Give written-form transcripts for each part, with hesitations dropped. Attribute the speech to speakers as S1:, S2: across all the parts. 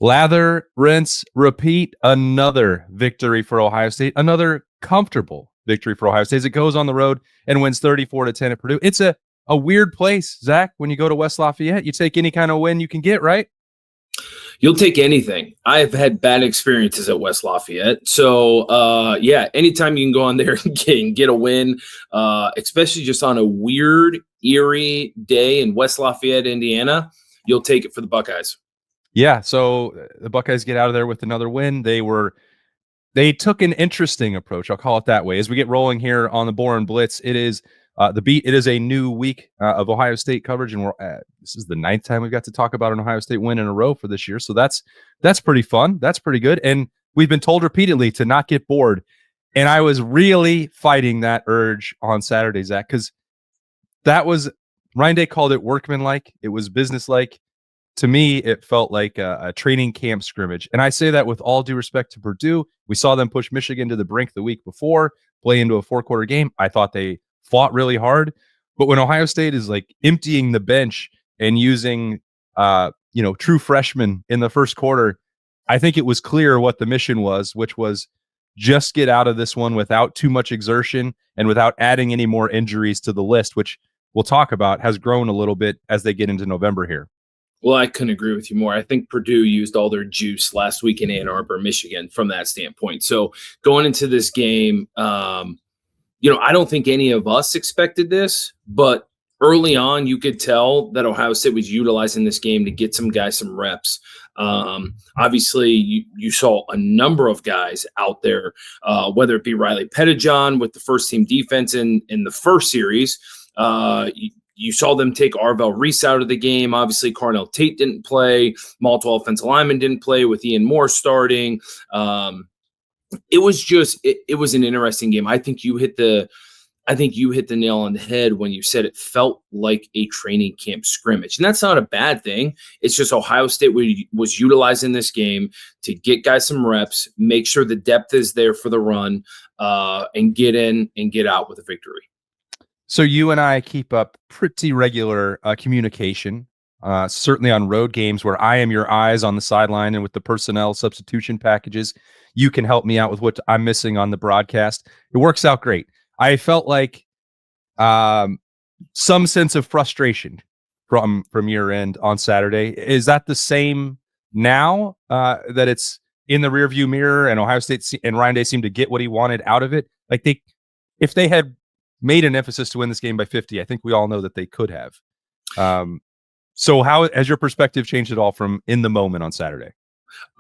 S1: Lather, rinse, repeat. Another victory for Ohio State. Another comfortable victory for Ohio State as it goes on the road and wins 34-10 at Purdue. It's a weird place, Zach, when you go to West Lafayette. You take any kind of win you can get, right?
S2: You'll take anything. I've had bad experiences at West Lafayette. So, anytime you can go on there and get a win, especially just on a weird, eerie day in West Lafayette, Indiana, you'll take it for the Buckeyes.
S1: Yeah, so the Buckeyes get out of there with another win. They took an interesting approach. I'll call it that way. As we get rolling here on the Boren Blitz, it is the beat. It is a new week of Ohio State coverage, and this is the 9th time we've got to talk about an Ohio State win in a row for this year. So that's pretty fun. That's pretty good. And we've been told repeatedly to not get bored. And I was really fighting that urge on Saturday, Zach, because that was Ryan Day called it workmanlike. It was businesslike. To me, it felt like a training camp scrimmage. And I say that with all due respect to Purdue. We saw them push Michigan to the brink the week before, play into a 4-quarter game. I thought they fought really hard. But when Ohio State is like emptying the bench and using, true freshmen in the first quarter, I think it was clear what the mission was, which was just get out of this one without too much exertion and without adding any more injuries to the list, which we'll talk about has grown a little bit as they get into November here.
S2: Well, I couldn't agree with you more. I think Purdue used all their juice last week in Ann Arbor, Michigan, from that standpoint. So going into this game, I don't think any of us expected this, but early on, you could tell that Ohio State was utilizing this game to get some guys some reps. Obviously, you saw a number of guys out there, whether it be Riley Pettijohn with the first-team defense in the first series. You saw them take Arvell Reese out of the game. Obviously, Carnell Tate didn't play. Multiple offensive linemen didn't play with Ian Moore starting. It was an interesting game. I think you hit the nail on the head when you said it felt like a training camp scrimmage. And that's not a bad thing. It's just Ohio State was utilizing this game to get guys some reps, make sure the depth is there for the run, and get in and get out with a victory.
S1: So you and I keep up pretty regular communication, certainly on road games where I am your eyes on the sideline and with the personnel substitution packages. You can help me out with what I'm missing on the broadcast. It works out great. I felt like some sense of frustration from your end on Saturday. Is that the same now that it's in the rearview mirror and Ohio State and Ryan Day seemed to get what he wanted out of it? Like if they had made an emphasis to win this game by 50, I think we all know that they could have. So how has your perspective changed at all from in the moment on Saturday?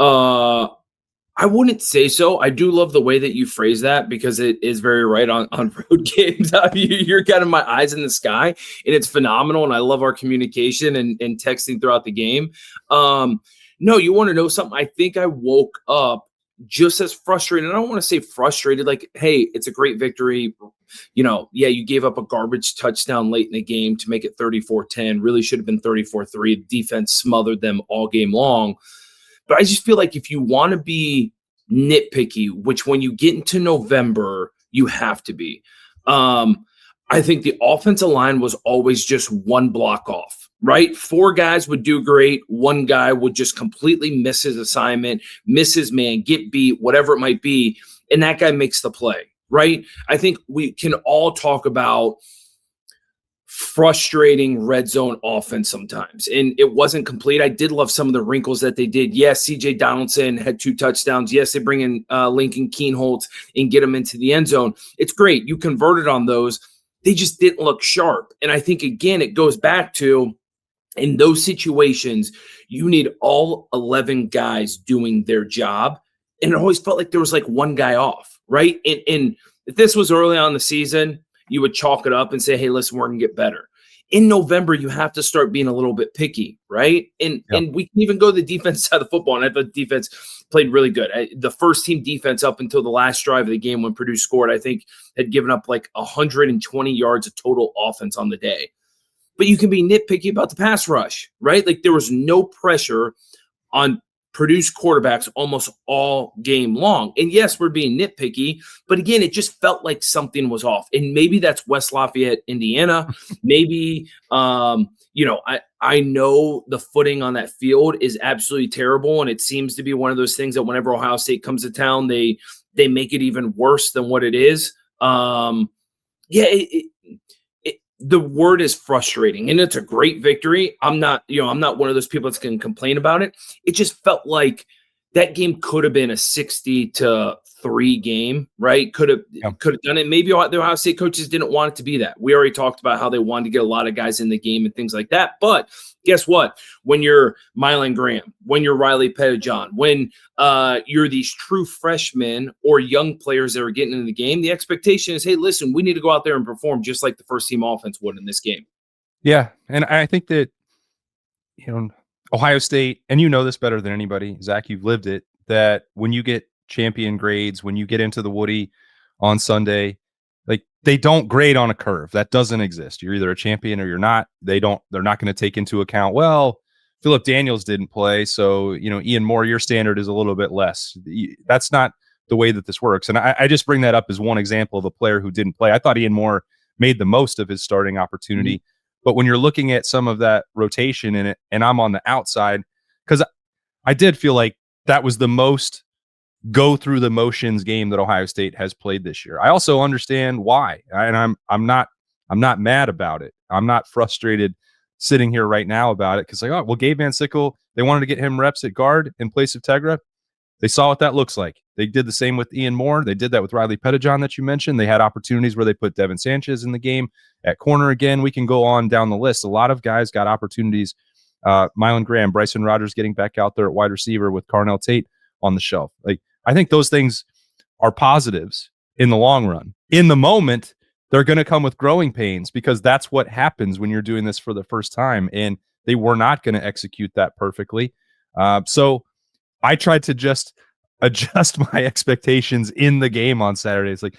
S2: I wouldn't say so. I do love the way that you phrase that because it is very right on road games. You're kind of my eyes in the sky, and it's phenomenal. And I love our communication and texting throughout the game. No, you want to know something? I think I woke up just as frustrated. I don't want to say frustrated, like, hey, it's a great victory. You gave up a garbage touchdown late in the game to make it 34-10. Really should have been 34-3. Defense smothered them all game long. But I just feel like if you want to be nitpicky, which when you get into November, you have to be, I think the offensive line was always just one block off, right? 4 guys would do great. 1 guy would just completely miss his assignment, miss his man, get beat, whatever it might be. And that guy makes the play, right? I think we can all talk about frustrating red zone offense sometimes. And it wasn't complete. I did love some of the wrinkles that they did. Yes, CJ Donaldson had 2 touchdowns. Yes, they bring in Lincoln Keenholz and get him into the end zone. It's great. You converted on those. They just didn't look sharp. And I think, again, it goes back to, in those situations, you need all 11 guys doing their job. And it always felt like there was like 1 guy off, right? And if this was early on in the season, you would chalk it up and say, hey, listen, we're going to get better. In November, you have to start being a little bit picky, right? And we can even go to the defense side of the football, and I thought the defense played really good. The first-team defense up until the last drive of the game when Purdue scored, I think, had given up like 120 yards of total offense on the day. But you can be nitpicky about the pass rush, right? Like there was no pressure on Purdue's quarterbacks almost all game long. And yes, we're being nitpicky, but again, it just felt like something was off. And maybe that's West Lafayette, Indiana. Maybe, I know the footing on that field is absolutely terrible. And it seems to be one of those things that whenever Ohio State comes to town, they make it even worse than what it is. The word is frustrating, and it's a great victory. I'm not one of those people that's going to complain about it. It just felt like that game could have been a 60-3 game, right? Could have done it. Maybe the Ohio State coaches didn't want it to be that. We already talked about how they wanted to get a lot of guys in the game and things like that. But guess what? When you're Mylan Graham, when you're Riley Pettijohn, when you're these true freshmen or young players that are getting into the game, the expectation is, hey, listen, we need to go out there and perform just like the first team offense would in this game.
S1: Yeah, and I think that Ohio State, and you know this better than anybody, Zach, you've lived it, that when you get champion grades, when you get into the Woody on Sunday, like they don't grade on a curve. That doesn't exist. You're either a champion or you're not. They're not going to take into account, well, Phillip Daniels didn't play, so Ian Moore, your standard is a little bit less. That's not the way that this works. And I just bring that up as one example of a player who didn't play. I thought Ian Moore made the most of his starting opportunity. Mm-hmm. But when you're looking at some of that rotation in it, and I'm on the outside, because I did feel like that was the most go through the motions game that Ohio State has played this year. I also understand why, and I'm not mad about it. I'm not frustrated sitting here right now about it, because Gabe Van Sickle, they wanted to get him reps at guard in place of Tegra. They saw what that looks like. They did the same with Ian Moore. They did that with Riley Pettijohn that you mentioned. They had opportunities where they put Devin Sanchez in the game at corner again. We can go on down the list. A lot of guys got opportunities. Mylan Graham, Bryson Rogers getting back out there at wide receiver with Carnell Tate on the shelf. Like, I think those things are positives in the long run. In the moment, they're going to come with growing pains, because that's what happens when you're doing this for the first time. And they were not going to execute that perfectly. So I tried to just adjust my expectations in the game on Saturday. It's like,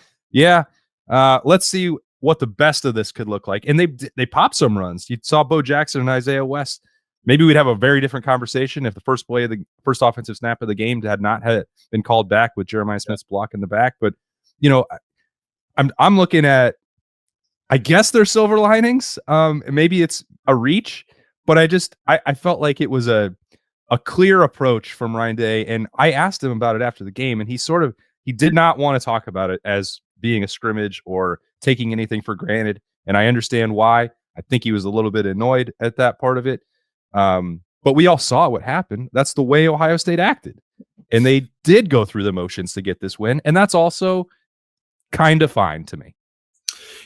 S1: let's see what the best of this could look like. And they popped some runs. You saw Bo Jackson and Isaiah West. Maybe we'd have a very different conversation if the first play of the first offensive snap of the game had not been called back with Jeremiah Smith's block in the back. But I'm looking at, I guess there's silver linings. Maybe it's a reach, but I felt like it was a clear approach from Ryan Day. And I asked him about it after the game, and he did not want to talk about it as being a scrimmage or taking anything for granted. And I understand why. I think he was a little bit annoyed at that part of it. But we all saw what happened. That's the way Ohio State acted. And they did go through the motions to get this win. And that's also kind of fine to me.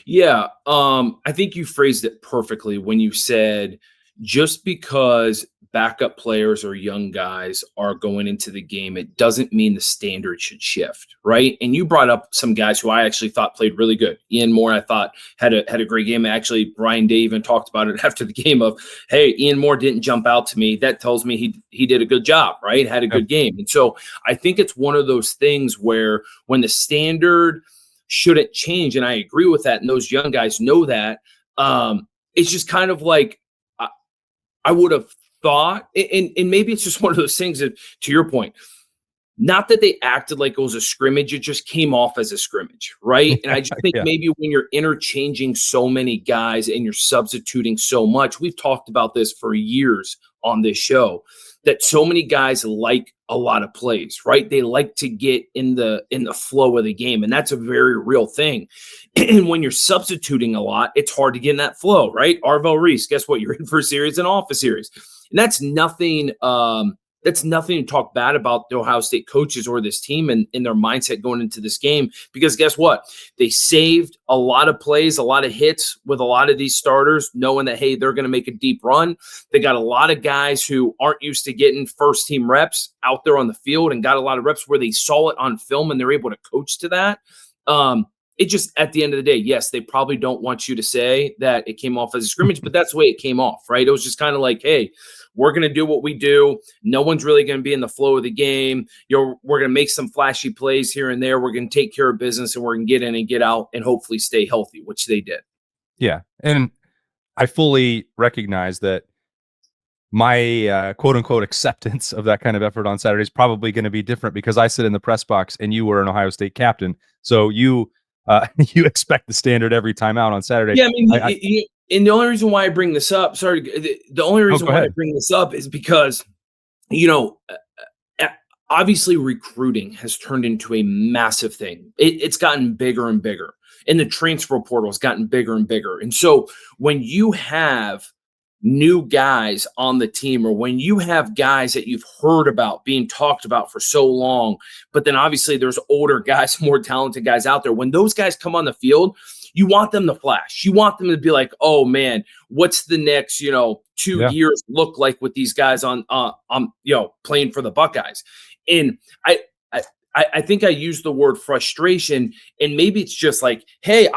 S2: Yeah. I think you phrased it perfectly when you said, just because backup players or young guys are going into the game, it doesn't mean the standard should shift, right? And you brought up some guys who I actually thought played really good. Ian Moore, I thought, had a great game. Actually, Ryan Day even talked about it after the game of, hey, Ian Moore didn't jump out to me. That tells me he did a good job, right? Had a good game. And so I think it's one of those things where when the standard shouldn't change, and I agree with that, and those young guys know that, it's just kind of like I would have thought, and maybe it's just one of those things that, to your point, not that they acted like it was a scrimmage, it just came off as a scrimmage, right? And I just think maybe when you're interchanging so many guys and you're substituting so much, we've talked about this for years on this show, that so many guys like a lot of plays, right? They like to get in the flow of the game, and that's a very real thing. And when you're substituting a lot, it's hard to get in that flow, right? Arvell Reese, guess what? You're in for a series and off a series. And that's nothing to talk bad about the Ohio State coaches or this team and their mindset going into this game, because guess what? They saved a lot of plays, a lot of hits with a lot of these starters, knowing that, hey, they're going to make a deep run. They got a lot of guys who aren't used to getting first team reps out there on the field and got a lot of reps where they saw it on film and they're able to coach to that. It just, at the end of the day, yes, they probably don't want you to say that it came off as a scrimmage, but that's the way it came off, right? It was just kind of like, hey, we're going to do what we do. No one's really going to be in the flow of the game. We're going to make some flashy plays here and there. We're going to take care of business, and we're going to get in and get out and hopefully stay healthy, which they did.
S1: Yeah. And I fully recognize that my quote unquote acceptance of that kind of effort on Saturday is probably going to be different because I sit in the press box and you were an Ohio State captain. So you you expect the standard every time out on Saturday.
S2: Yeah, I mean, and the only reason why I bring this up, the only reason why I bring this up is because, obviously recruiting has turned into a massive thing. It's gotten bigger and bigger, and the transfer portal has gotten bigger and bigger. And so when you have new guys on the team, or when you have guys that you've heard about being talked about for so long, but then obviously there's older guys, more talented guys out there, when those guys come on the field, you want them to flash. You want them to be like, oh man, what's the next, 2 years look like with these guys on playing for the Buckeyes? And I think I used the word frustration, and maybe it's just like, hey,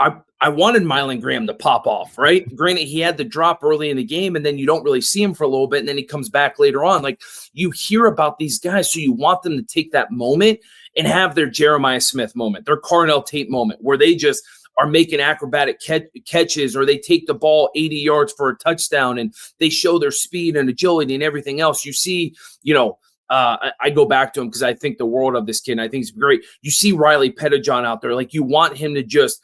S2: I wanted Mylan Graham to pop off, right? Granted, he had the drop early in the game, and then you don't really see him for a little bit, and then he comes back later on. Like, you hear about these guys, so you want them to take that moment and have their Jeremiah Smith moment, their Carnell Tate moment, where they just are making acrobatic catches, or they take the ball 80 yards for a touchdown, and they show their speed and agility and everything else. You see, I go back to him because I think the world of this kid, and I think he's great. You see Riley Pettijohn out there. Like, you want him to just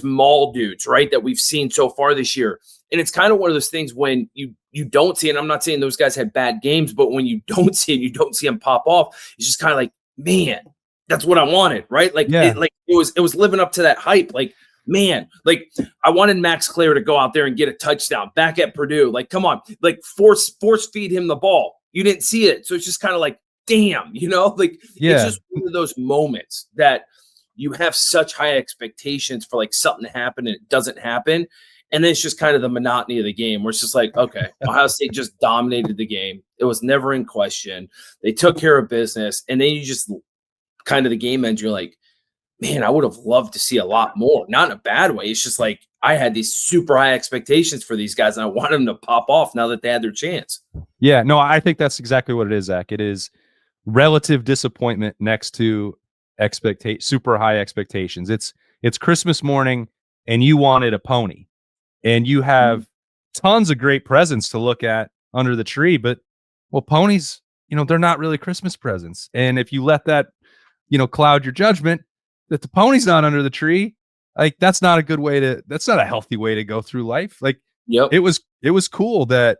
S2: maul dudes, right, that we've seen so far this year. And it's kind of one of those things when you don't see, and I'm not saying those guys had bad games, but when you don't see it, you don't see them pop off, it's just kind of like, man, that's what I wanted, right? Like, it was living up to that hype. Like, man, like, I wanted Max Clare to go out there and get a touchdown back at Purdue. Like, come on, like, force feed him the ball. You didn't see it. So it's just kind of like, damn, it's just one of those moments that you have such high expectations for like something to happen and it doesn't happen. And then it's just kind of the monotony of the game where it's just like, okay, Ohio State just dominated the game. It was never in question. They took care of business. And then you just kind of the game ends. You're like, man, I would have loved to see a lot more. Not in a bad way. It's just like, I had these super high expectations for these guys, and I want them to pop off now that they had their chance.
S1: Yeah, no, I think that's exactly what it is, Zach. It is relative disappointment next to super high expectations. It's Christmas morning, and you wanted a pony, and you have tons of great presents to look at under the tree, but ponies, they're not really Christmas presents. And if you let that, cloud your judgment that the pony's not under the tree, like, that's not a healthy way to go through life. Like, it was cool that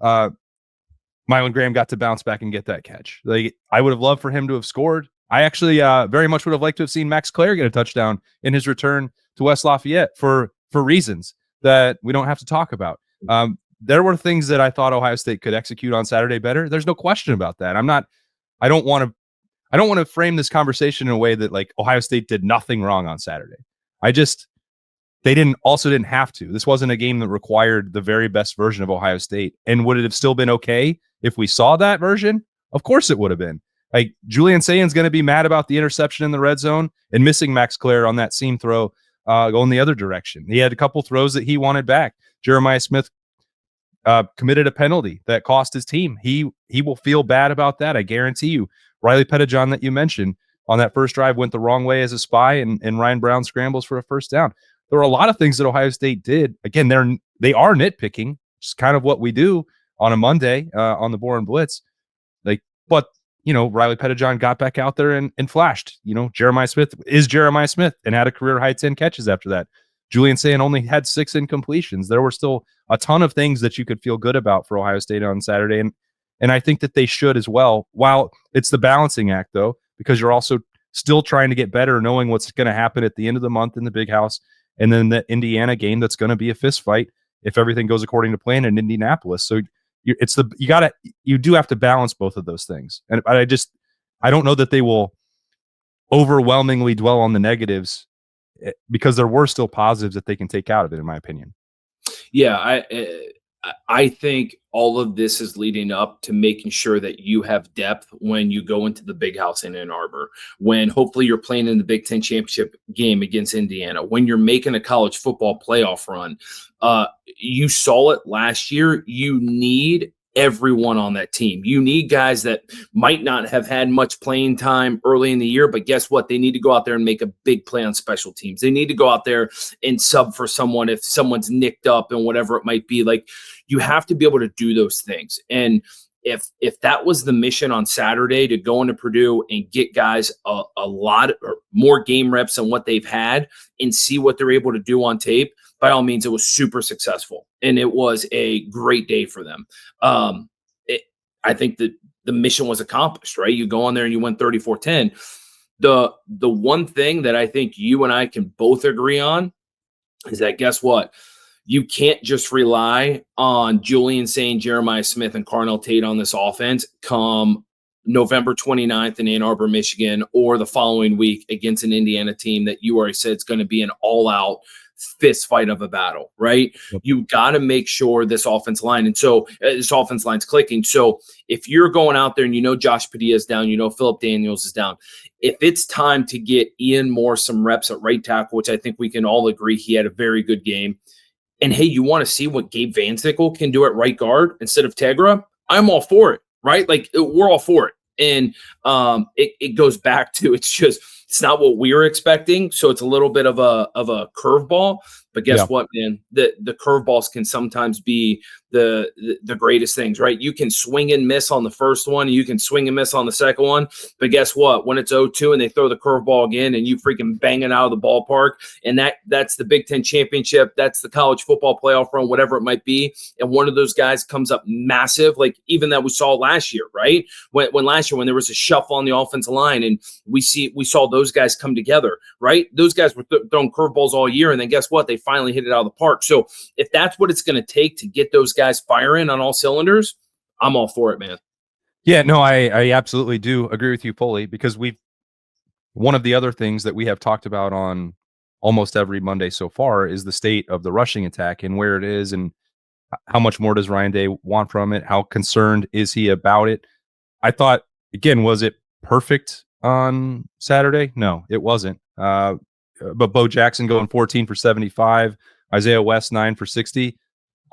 S1: Mylan Graham got to bounce back and get that catch. Like, I would have loved for him to have scored. I actually very much would have liked to have seen Max Clare get a touchdown in his return to West Lafayette for reasons that we don't have to talk about. There were things that I thought Ohio State could execute on Saturday better. There's no question about that. I don't want to frame this conversation in a way that like Ohio State did nothing wrong on Saturday. They didn't have to. This wasn't a game that required the very best version of Ohio State. And would it have still been okay if we saw that version? Of course it would have been. Like, Julian Sayan's going to be mad about the interception in the red zone and missing Max Clare on that seam throw going the other direction. He had a couple throws that he wanted back. Jeremiah Smith committed a penalty that cost his team. He will feel bad about that. I guarantee you. Riley Pettijohn that you mentioned on that first drive went the wrong way as a spy, and Ryan Brown scrambles for a first down. There were a lot of things that Ohio State did. Again, they are nitpicking, which is kind of what we do on a Monday on the Boren Blitz. But Riley Pettijohn got back out there and flashed. Jeremiah Smith is Jeremiah Smith and had a career high 10 catches after that. Julian Sayin only had 6 incompletions. There were still a ton of things that you could feel good about for Ohio State on Saturday, and I think that they should as well. While it's the balancing act, though, because you're also still trying to get better, knowing what's going to happen at the end of the month in the Big House. And then the Indiana game, that's going to be a fist fight if everything goes according to plan in Indianapolis. So you do have to balance both of those things. And I don't know that they will overwhelmingly dwell on the negatives, because there were still positives that they can take out of it, in my opinion.
S2: Yeah, I think all of this is leading up to making sure that you have depth when you go into the Big House in Ann Arbor, when hopefully you're playing in the Big Ten championship game against Indiana, when you're making a college football playoff run. You saw it last year. You need everyone on that team. You need guys that might not have had much playing time early in the year, but guess what? They need to go out there and make a big play on special teams. They need to go out there and sub for someone if someone's nicked up and whatever it might be. Like, you have to be able to do those things. And if that was the mission on Saturday, to go into Purdue and get guys a lot or more game reps than what they've had and see what they're able to do on tape, by all means, it was super successful, and it was a great day for them. I think that the mission was accomplished, right? You go on there and you win 34-10. The one thing that I think you and I can both agree on is that, guess what? You can't just rely on Julian Saint, Jeremiah Smith, and Carnell Tate on this offense come November 29th in Ann Arbor, Michigan, or the following week against an Indiana team that you already said is going to be an all-out fist fight of a battle, right?
S1: Yep.
S2: You got to make sure this offense line, and so this offense line's clicking. So if you're going out there and you know Josh Padilla is down, you know Philip Daniels is down, if it's time to get Ian Moore some reps at right tackle, which I think we can all agree he had a very good game, and hey, you want to see what Gabe Van Sickle can do at right guard instead of Tegra, I'm all for it, right? Like, we're all for it. And it goes back to, it's not what we were expecting. So it's a little bit of a curveball. But guess what, man? The curveballs can sometimes be the greatest things, right? You can swing and miss on the first one, and you can swing and miss on the second one. But guess what? When it's 0-2 and they throw the curveball again, and you freaking bang it out of the ballpark, and that's the Big Ten championship, that's the college football playoff run, whatever it might be, and one of those guys comes up massive, like even that we saw last year, right? When last year, when there was a shuffle on the offensive line, and we saw those guys come together, right? Those guys were throwing curveballs all year, and then guess what? They finally hit it out of the park. So if that's what it's going to take to get those guys firing on all cylinders, I'm all for it, man.
S1: Yeah, no, I absolutely do agree with you fully, because one of the other things that we have talked about on almost every Monday so far is the state of the rushing attack and where it is, and how much more does Ryan Day want from it? How concerned is he about it? I thought, again, was it perfect on Saturday? No, it wasn't. But Bo Jackson going 14 for 75, Isaiah West 9 for 60.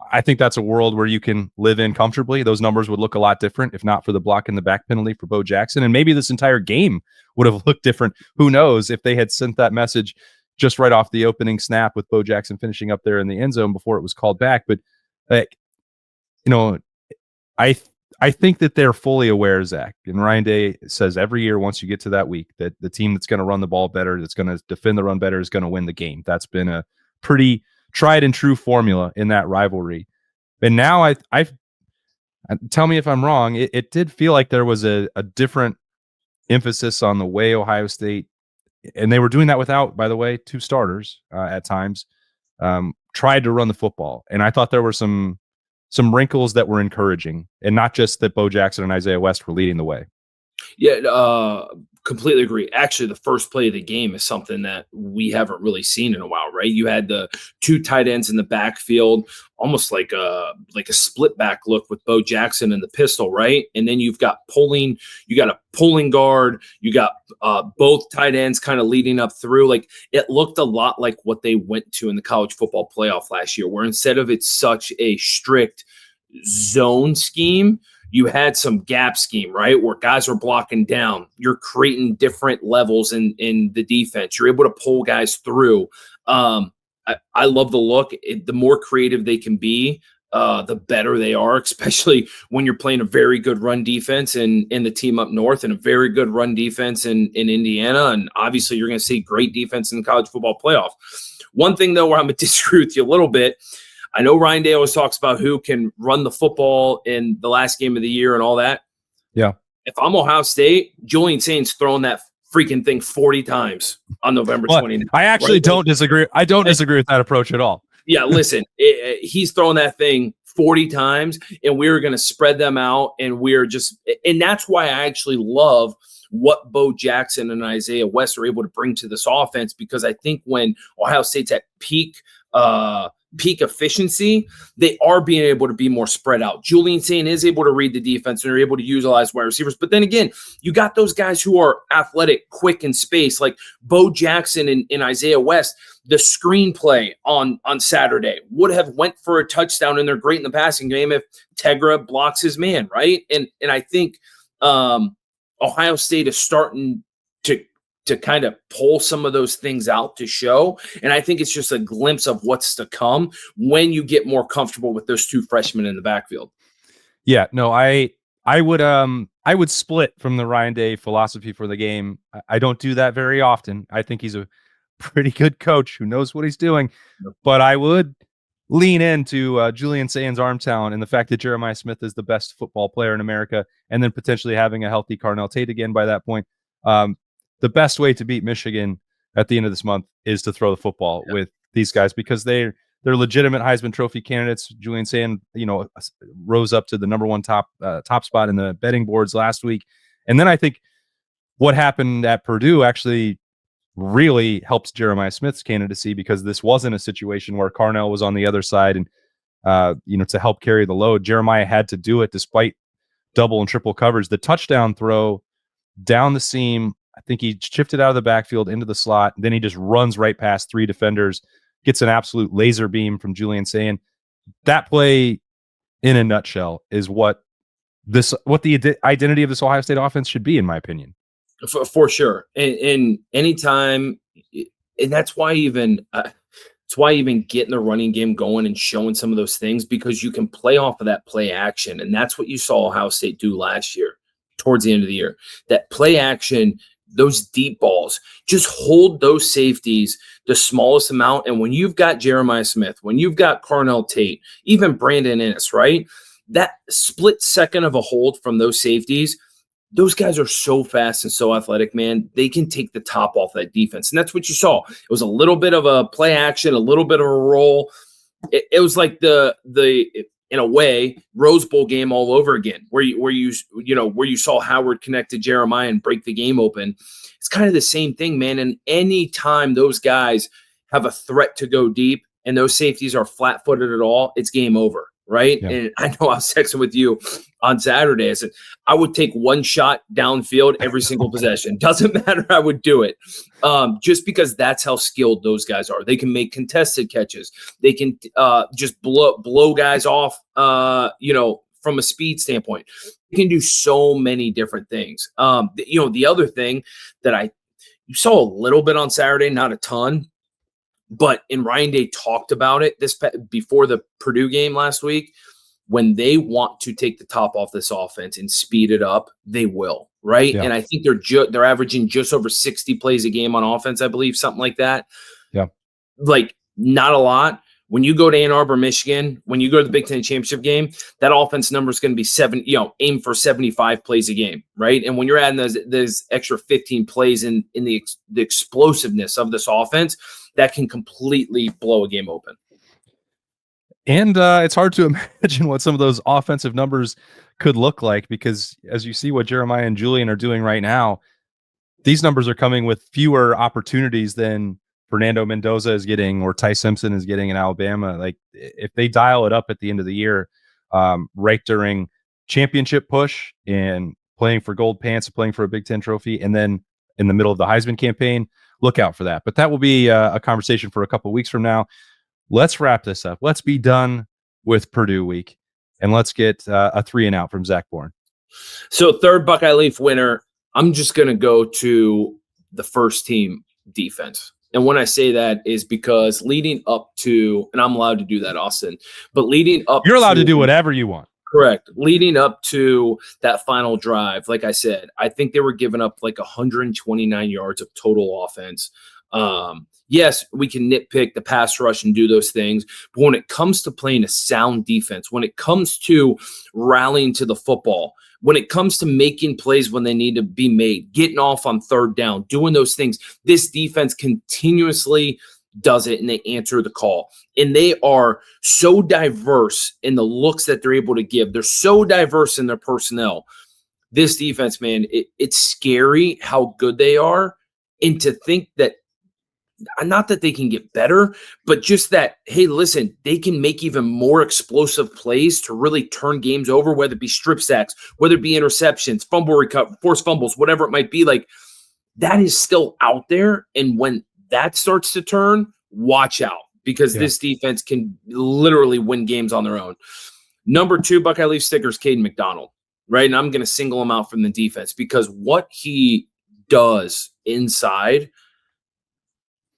S1: I think that's a world where you can live in comfortably. Those numbers would look a lot different if not for the block in the back penalty for Bo Jackson. And maybe this entire game would have looked different. Who knows if they had sent that message just right off the opening snap with Bo Jackson finishing up there in the end zone before it was called back. But, I think that they're fully aware, Zach, and Ryan Day says every year once you get to that week that the team that's going to run the ball better, that's going to defend the run better, is going to win the game. That's been a pretty tried and true formula in that rivalry. And now I tell me if I'm wrong, it did feel like there was a different emphasis on the way Ohio State, and they were doing that without, by the way, two starters at times, tried to run the football. And I thought there were some wrinkles that were encouraging, and not just that Bo Jackson and Isaiah West were leading the way.
S2: Yeah, completely agree. Actually, the first play of the game is something that we haven't really seen in a while, right? You had the two tight ends in the backfield, almost like a split back look with Bo Jackson and the pistol, right? And then you got a pulling guard, you got both tight ends kind of leading up through. Like, it looked a lot like what they went to in the college football playoff last year, where instead of it's such a strict zone scheme, you had some gap scheme, right, where guys are blocking down. You're creating different levels in the defense. You're able to pull guys through. I love the look. The more creative they can be, the better they are, especially when you're playing a very good run defense in the team up north, and a very good run defense in Indiana. And obviously you're going to see great defense in the college football playoff. One thing, though, where I'm going to disagree with you a little bit, I know Ryan Day always talks about who can run the football in the last game of the year and all that.
S1: Yeah.
S2: If I'm Ohio State, Julian Saint's throwing that freaking thing 40 times on November 29th.
S1: I actually don't disagree. I don't disagree with that approach at all.
S2: Yeah, listen, he's throwing that thing 40 times, and we're going to spread them out, and and that's why I actually love what Bo Jackson and Isaiah West are able to bring to this offense, because I think when Ohio State's at peak peak efficiency, they are being able to be more spread out. Julian Saint is able to read the defense and they're able to utilize wide receivers. But then again, you got those guys who are athletic, quick in space, like Bo Jackson and Isaiah West. The screenplay on Saturday would have went for a touchdown, and they're great in the passing game if Tegra blocks his man, right? And I think Ohio State is starting to kind of pull some of those things out to show. And I think it's just a glimpse of what's to come when you get more comfortable with those two freshmen in the backfield.
S1: Yeah, no, I would split from the Ryan Day philosophy for the game. I don't do that very often. I think he's a pretty good coach who knows what he's doing, but I would lean into Julian Saint's arm talent and the fact that Jeremiah Smith is the best football player in America, and then potentially having a healthy Carnell Tate again by that point. The best way to beat Michigan at the end of this month is to throw the football with these guys, because they're legitimate Heisman Trophy candidates. Julian Saint, rose up to the number one top spot in the betting boards last week. And then I think what happened at Purdue actually really helps Jeremiah Smith's candidacy, because this wasn't a situation where Carnell was on the other side and, to help carry the load. Jeremiah had to do it despite double and triple coverage. The touchdown throw down the seam, I think he shifted out of the backfield into the slot. Then he just runs right past three defenders, gets an absolute laser beam from Julian Saint. That play, in a nutshell, is what the identity of this Ohio State offense should be, in my opinion.
S2: For sure. And anytime, and that's why even getting the running game going and showing some of those things, because you can play off of that play action. And that's what you saw Ohio State do last year towards the end of the year. That play action, those deep balls, just hold those safeties the smallest amount. And when you've got Jeremiah Smith, when you've got Carnell Tate, even Brandon Ennis, right? That split second of a hold from those safeties, those guys are so fast and so athletic, man. They can take the top off that defense. And that's what you saw. It was a little bit of a play action, a little bit of a roll. It was like the in a way, Rose Bowl game all over again, where you saw Howard connect to Jeremiah and break the game open. It's kind of the same thing, man. And any time those guys have a threat to go deep and those safeties are flat-footed at all, it's game over, right? Yeah. And I know I was texting with you on Saturday. I said, I would take one shot downfield every single possession. Doesn't matter. I would do it. Just because that's how skilled those guys are. They can make contested catches. They can just blow guys off, from a speed standpoint. They can do so many different things. The other thing that you saw a little bit on Saturday, not a ton, but Ryan Day talked about it before the Purdue game last week. When they want to take the top off this offense and speed it up, they will, right? Yeah. And I think they're averaging just over 60 plays a game on offense, I believe, something like that.
S1: Yeah,
S2: like not a lot. When you go to Ann Arbor, Michigan, when you go to the Big Ten championship game, that offense number is going to be aim for 75 plays a game, right? And when you're adding those extra 15 plays in the explosiveness of this offense, that can completely blow a game open.
S1: And it's hard to imagine what some of those offensive numbers could look like, because as you see what Jeremiah and Julian are doing right now, these numbers are coming with fewer opportunities than Fernando Mendoza is getting or Ty Simpson is getting in Alabama. Like, if they dial it up at the end of the year, right during championship push and playing for gold pants, playing for a Big Ten trophy, and then in the middle of the Heisman campaign, look out for that. But that will be a conversation for a couple of weeks from now. Let's wrap this up. Let's be done with Purdue week, and let's get a 3-and-out from Zach Boren.
S2: So, third Buckeye Leaf winner, I'm just going to go to the first team defense. And when I say that is because leading up to, and I'm allowed to do that, Austin, but leading up
S1: You're allowed to do whatever you want.
S2: Correct. Leading up to that final drive, like I said, I think they were giving up like 129 yards of total offense. Yes, we can nitpick the pass rush and do those things, but when it comes to playing a sound defense, when it comes to rallying to the football, when it comes to making plays when they need to be made, getting off on third down, doing those things, this defense continuously does it, and they answer the call. And they are so diverse in the looks that they're able to give. They're so diverse in their personnel. This defense, man, it's scary how good they are. And to think that not that they can get better, but just that, hey, listen, they can make even more explosive plays to really turn games over, whether it be strip sacks, whether it be interceptions, fumble recovery, forced fumbles, whatever it might be. Like, that is still out there. And when that starts to turn, watch out, because this defense can literally win games on their own. Number 2, Buckeye Leaf stickers, Caden McDonald, right? And I'm going to single him out from the defense because what he does inside,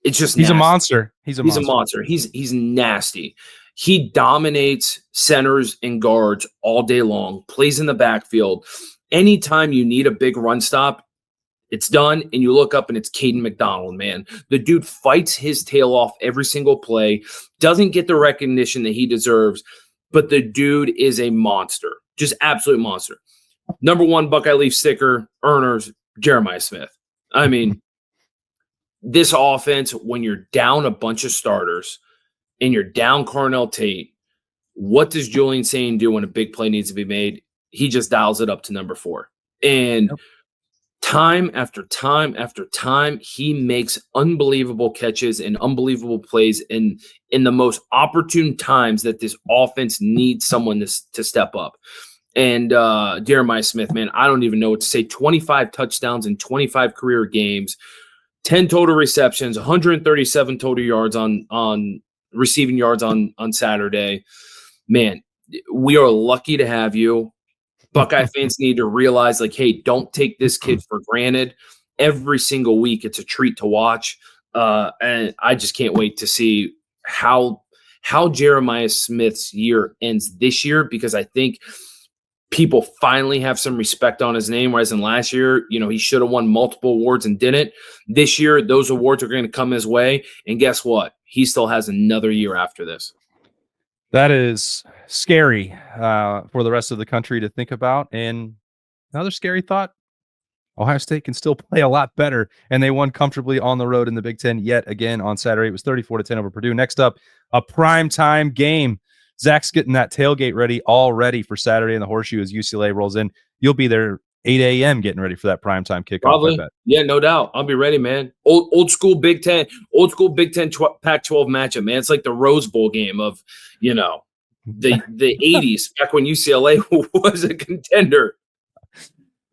S2: it's just
S1: he's
S2: nasty.
S1: A monster. He's a
S2: monster. He's nasty. He dominates centers and guards all day long, plays in the backfield. Anytime you need a big run stop, it's done, and you look up and it's Caden McDonald, man. The dude fights his tail off every single play, doesn't get the recognition that he deserves, but the dude is a monster, just absolute monster. Number 1 Buckeye Leaf sticker, earners, Jeremiah Smith. I mean, this offense, when you're down a bunch of starters and you're down Carnell Tate, what does Julian Sain do when a big play needs to be made? He just dials it up to number 4. And time after time after time, he makes unbelievable catches and unbelievable plays in the most opportune times that this offense needs someone to step up. And Jeremiah Smith, man, I don't even know what to say. 25 touchdowns in 25 career games, 10 total receptions, 137 total yards on receiving yards on Saturday. Man, we are lucky to have you. Buckeye fans need to realize, like, hey, don't take this kid for granted. Every single week, it's a treat to watch. And I just can't wait to see how Jeremiah Smith's year ends this year, because I think people finally have some respect on his name, whereas in last year, he should have won multiple awards and didn't. This year, those awards are going to come his way. And guess what? He still has another year after this.
S1: That is scary for the rest of the country to think about. And another scary thought, Ohio State can still play a lot better. And they won comfortably on the road in the Big Ten yet again on Saturday. It was 34-10 over Purdue. Next up, a primetime game. Zach's getting that tailgate ready already for Saturday in the Horseshoe as UCLA rolls in. You'll be there 8 a.m. getting ready for that primetime kickoff.
S2: Probably. Yeah, no doubt. I'll be ready, man. Old school Big Ten Pac-12 matchup, man. It's like the Rose Bowl game of, the 80s, back when UCLA was a contender.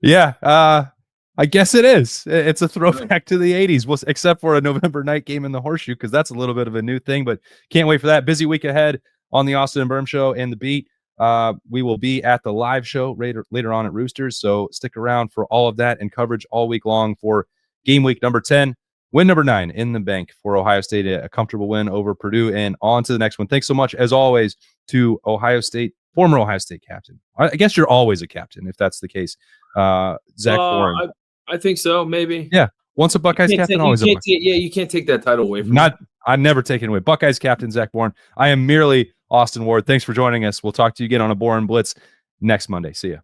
S1: Yeah, I guess it is. It's a throwback to the 80s, well, except for a November night game in the Horseshoe, because that's a little bit of a new thing, but can't wait for that. Busy week ahead on the Austin and Birm Show and the Beat. We will be at the live show later on at Roosters, so stick around for all of that and coverage all week long for game week number 10. Win number 9 in the bank for Ohio State, a comfortable win over Purdue, and on to the next one. Thanks so much, as always, to former Ohio State captain. I guess you're always a captain, if that's the case. Zach Boren.
S2: I think so, maybe.
S1: Yeah, once a Buckeyes captain, always a Buckeyes.
S2: You can't take that title away from me.
S1: I've never taken away. Buckeyes captain, Zach Boren. I am merely Austin Ward. Thanks for joining us. We'll talk to you again on a Boren Blitz next Monday. See ya.